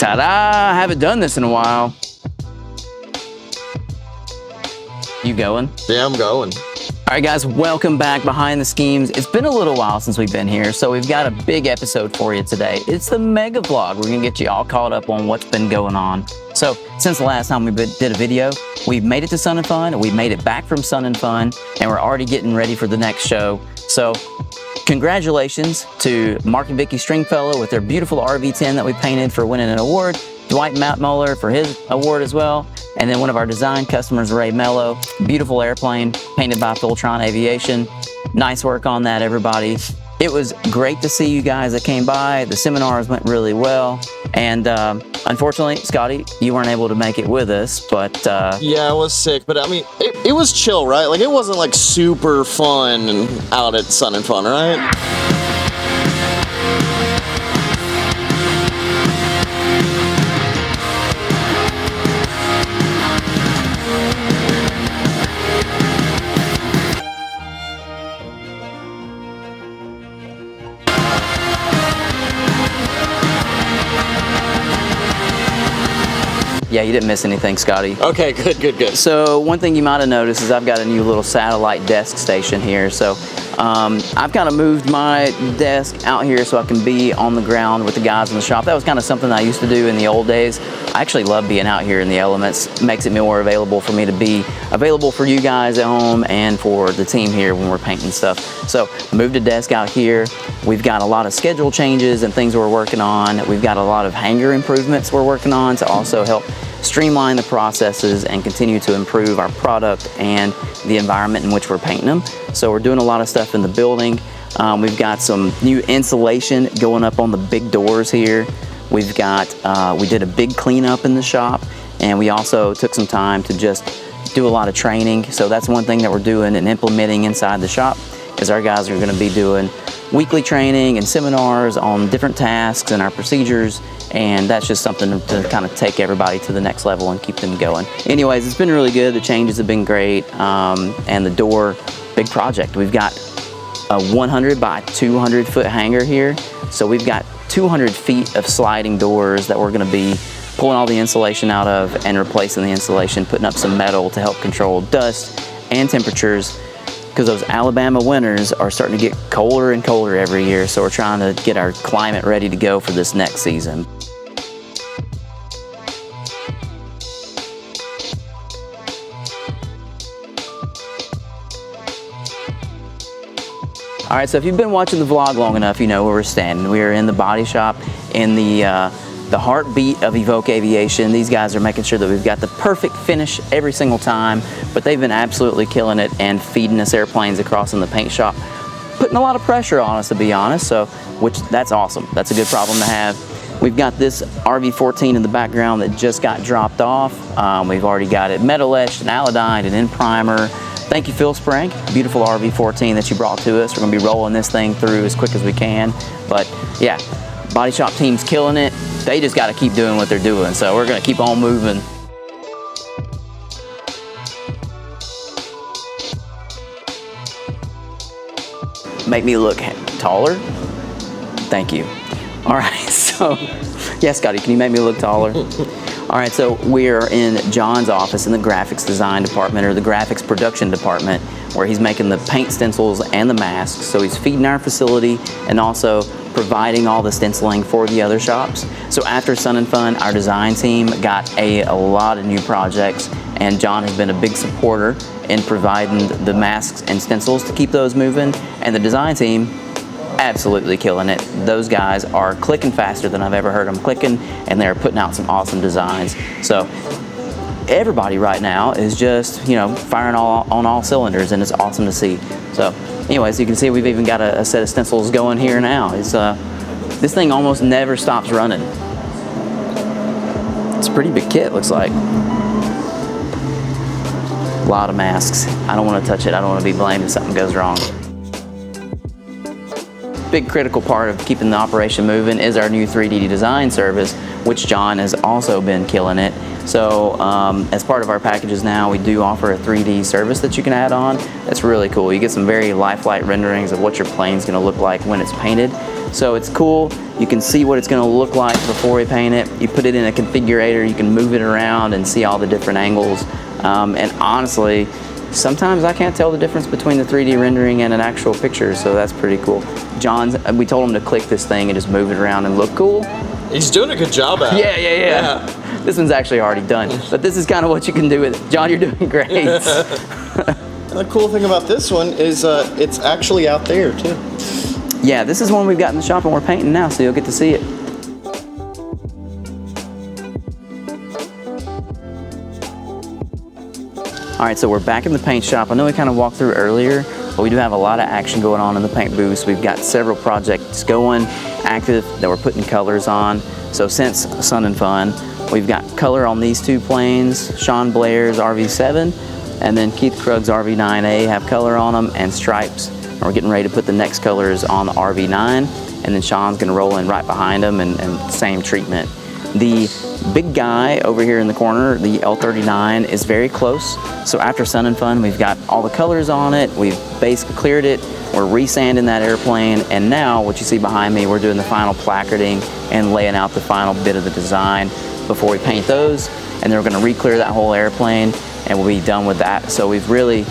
Ta-da! Haven't done this in a while. You going? Yeah, I'm going. All right, guys, welcome back behind the schemes. It's been a little while since we've been here, so we've got a big episode for you today. It's the mega vlog. We're gonna get you all caught up on what's been going on. So since the last time we did a video, we've made it to Sun and Fun, we made it back from Sun and Fun, and we're already getting ready for the next show. So congratulations to Mark and Vicky Stringfellow with their beautiful RV10 that we painted for winning an award, Dwight Matt Muller for his award as well, and then one of our design customers, Ray Mello. Beautiful airplane painted by Filtron Aviation. Nice work on that, everybody. It was great to see you guys that came by. The seminars went really well. And unfortunately, Scotty, you weren't able to make it with us, but... Yeah, I was sick, but I mean, it was chill, right? Like, it wasn't like super fun out at Sun and Fun, right? Yeah, you didn't miss anything, Scotty. Okay, good. So one thing you might have noticed is I've got a new little satellite desk station here. So I've kind of moved my desk out here so I can be on the ground with the guys in the shop. That was kind of something I used to do in the old days. I actually love being out here in the elements. It makes it more available for me to be available for you guys at home and for the team here when we're painting stuff. So moved a desk out here. We've got a lot of schedule changes and things we're working on. We've got a lot of hangar improvements we're working on to also help streamline the processes and continue to improve our product and the environment in which we're painting them. So we're doing a lot of stuff in the building. We've got some new insulation going up on the big doors here. We've got, we did a big cleanup in the shop, and we also took some time to just do a lot of training. So that's one thing that we're doing and implementing inside the shop is our guys are gonna be doing weekly training and seminars on different tasks and our procedures, and that's just something to kind of take everybody to the next level and keep them going. Anyways, it's been really good. The changes have been great, and the door, big project. We've got a 100 by 200 foot hangar here, so we've got 200 feet of sliding doors that we're going to be pulling all the insulation out of and replacing the insulation, putting up some metal to help control dust and temperatures, because those Alabama winters are starting to get colder and colder every year, so we're trying to get our climate ready to go for this next season. All right, so if you've been watching the vlog long enough, you know where we're standing. We are in the body shop in the heartbeat of Evoke Aviation. These guys are making sure that we've got the perfect finish every single time, but they've been absolutely killing it and feeding us airplanes across in the paint shop, putting a lot of pressure on us, to be honest, so that's awesome. That's a good problem to have. We've got this RV14 in the background that just got dropped off. We've already got it metal etched and alidined and in primer. Thank you, Phil Sprague, beautiful RV14 that you brought to us. We're gonna be rolling this thing through as quick as we can. But yeah, body shop team's killing it. They just gotta keep doing what they're doing. So we're gonna keep on moving. Make me look taller? Thank you. All right, so, yeah, Scotty, can you make me look taller? All right, so we're in John's office in the graphics design department, or the graphics production department, where he's making the paint stencils and the masks. So he's feeding our facility and also providing all the stenciling for the other shops. So after Sun and Fun, our design team got a lot of new projects, and John has been a big supporter in providing the masks and stencils to keep those moving, and the design team absolutely killing it. Those guys are clicking faster than I've ever heard them clicking, and they're putting out some awesome designs. So everybody right now is just, you know, firing on all cylinders, and it's awesome to see. So anyways, you can see we've even got a set of stencils going here now. It's this thing almost never stops running. It's a pretty big kit, looks like. A lot of masks. I don't want to touch it. I don't want to be blamed if something goes wrong. big critical part of keeping the operation moving is our new 3D design service, which John has also been killing it. So as part of our packages now, we do offer a 3D service that you can add on. That's really cool. You get some very lifelike renderings of what your plane's going to look like when it's painted. So it's cool. You can see what it's going to look like before we paint it. You put it in a configurator, you can move it around and see all the different angles. And honestly, sometimes I can't tell the difference between the 3D rendering and an actual picture, so that's pretty cool. We told him to click this thing and just move it around and look cool. He's doing a good job at it. Yeah. This one's actually already done, but this is kind of what you can do with it. John, you're doing great. And the cool thing about this one is it's actually out there too. Yeah, this is one we've got in the shop and we're painting now, so you'll get to see it. All right, so we're back in the paint shop. I know we kind of walked through earlier, but we do have a lot of action going on in the paint booth. We've got several projects going, active, that we're putting colors on. So since Sun and Fun, we've got color on these two planes, Sean Blair's RV7, and then Keith Krug's RV9A have color on them and stripes. And we're getting ready to put the next colors on the RV9, and then Sean's gonna roll in right behind them and same treatment. The big guy over here in the corner, the L39, is very close. So after Sun and Fun, we've got all the colors on it. We've basically cleared it. We're resanding that airplane. And now what you see behind me, we're doing the final placarding and laying out the final bit of the design before we paint those. And then we're gonna re-clear that whole airplane and we'll be done with that. So we've really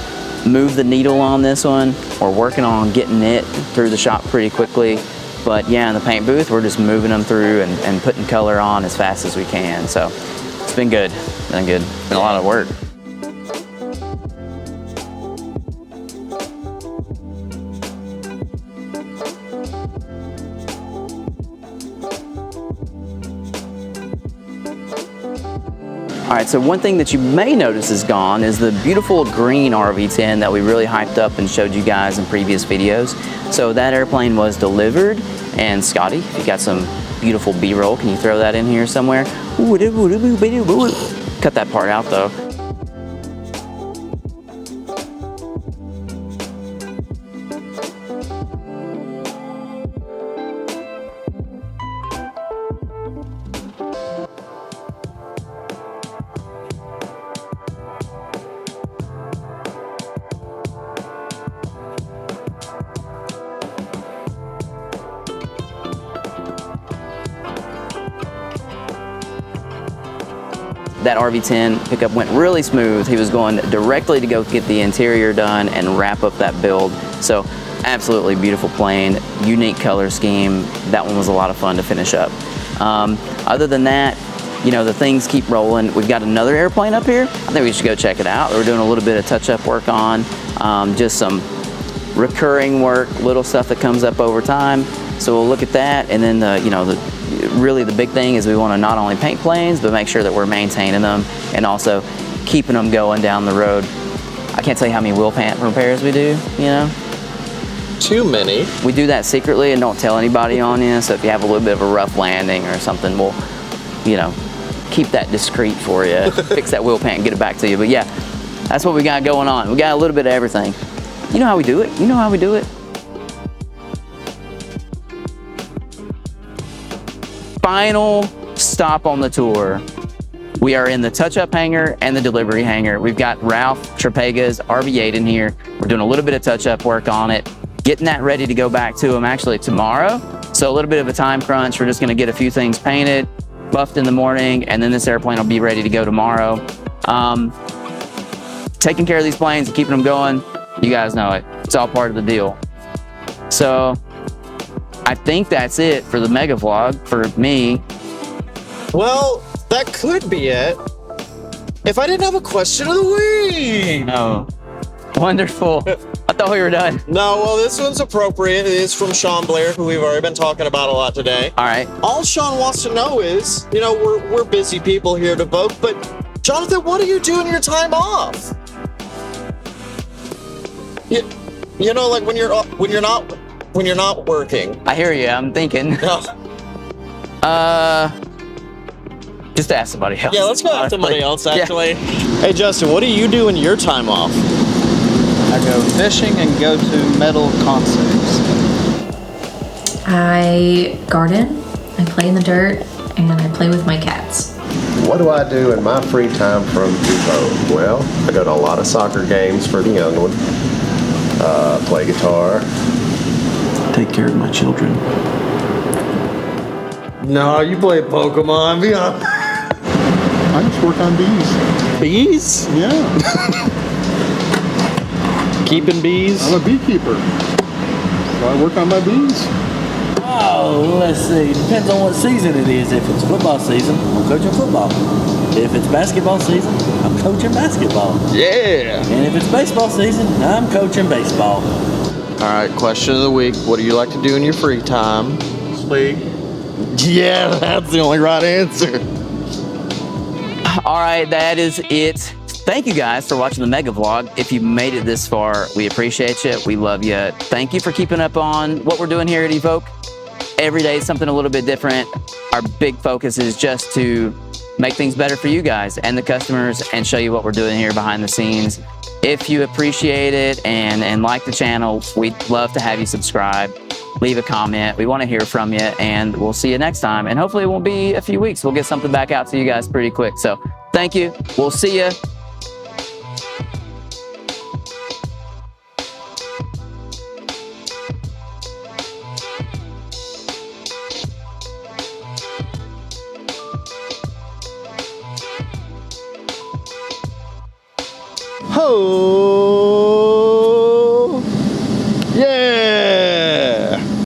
moved the needle on this one. We're working on getting it through the shop pretty quickly. But yeah, in the paint booth, we're just moving them through and putting color on as fast as we can. So it's been good, been good. It's been a lot of work. All right, so one thing that you may notice is gone is the beautiful green RV10 that we really hyped up and showed you guys in previous videos. So that airplane was delivered, and Scotty, if you got some beautiful B-roll, can you throw that in here somewhere? Cut that part out though. That RV10 pickup went really smooth. He was going directly to go get the interior done and wrap up that build. So absolutely beautiful plane, unique color scheme. That one was a lot of fun to finish up. Other than that, you know, the things keep rolling. We've got another airplane up here. I think we should go check it out. We're doing a little bit of touch-up work on, just some recurring work, little stuff that comes up over time. So we'll look at that, and then really the big thing is we want to not only paint planes, but make sure that we're maintaining them and also keeping them going down the road. I can't tell you how many wheel pant repairs we do, you know? Too many. We do that secretly and don't tell anybody on you, so if you have a little bit of a rough landing or something, we'll, you know, keep that discreet for you, fix that wheel pant and get it back to you. But yeah, that's what we got going on. We got a little bit of everything. You know how we do it. You know how we do it. Final stop on the tour. We are in the touch-up hangar and the delivery hangar. We've got Ralph Trepega's RV8 in here. We're doing a little bit of touch-up work on it, getting that ready to go back to him actually tomorrow. So a little bit of a time crunch. We're just gonna get a few things painted, buffed in the morning, and then this airplane will be ready to go tomorrow. Taking care of these planes and keeping them going, you guys know it. It's all part of the deal. So I think that's it for the mega vlog for me. Well, that could be it. If I didn't have a question of the week. Oh, wonderful. I thought we were done. No, well, this one's appropriate. It is from Sean Blair, who we've already been talking about a lot today. All right. All Sean wants to know is, you know, we're busy people here to vote, but Jonathan, what do you do in your time off? You know, like when you're not working. I hear you. I'm thinking. Just ask somebody else. Yeah, let's go ask somebody else, actually. Yeah. Hey Justin, what do you do in your time off? I go fishing and go to metal concerts. I garden, I play in the dirt, and I play with my cats. What do I do in my free time from Evo? Well, I go to a lot of soccer games for the young one. Play guitar. Take care of my children. No, you play Pokemon. Be honest. I just work on bees. Bees? Yeah, Keeping bees? I'm a beekeeper. So I work on my bees. Oh, let's see. Depends on what season it is. If it's football season, I'm coaching football. If it's basketball season, I'm coaching basketball. Yeah. And if it's baseball season, I'm coaching baseball. All right, question of the week. What do you like to do in your free time? Sleep. Yeah, that's the only right answer. All right, that is it. Thank you guys for watching the Mega Vlog. If you made it this far, we appreciate you. We love you. Thank you for keeping up on what we're doing here at Evoke. Every day is something a little bit different. Our big focus is just to make things better for you guys and the customers and show you what we're doing here behind the scenes. If you appreciate it and like the channel, we'd love to have you subscribe. Leave a comment. We want to hear from you, and we'll see you next time. And hopefully it won't be a few weeks. We'll get something back out to you guys pretty quick. So thank you. We'll see you. Ho!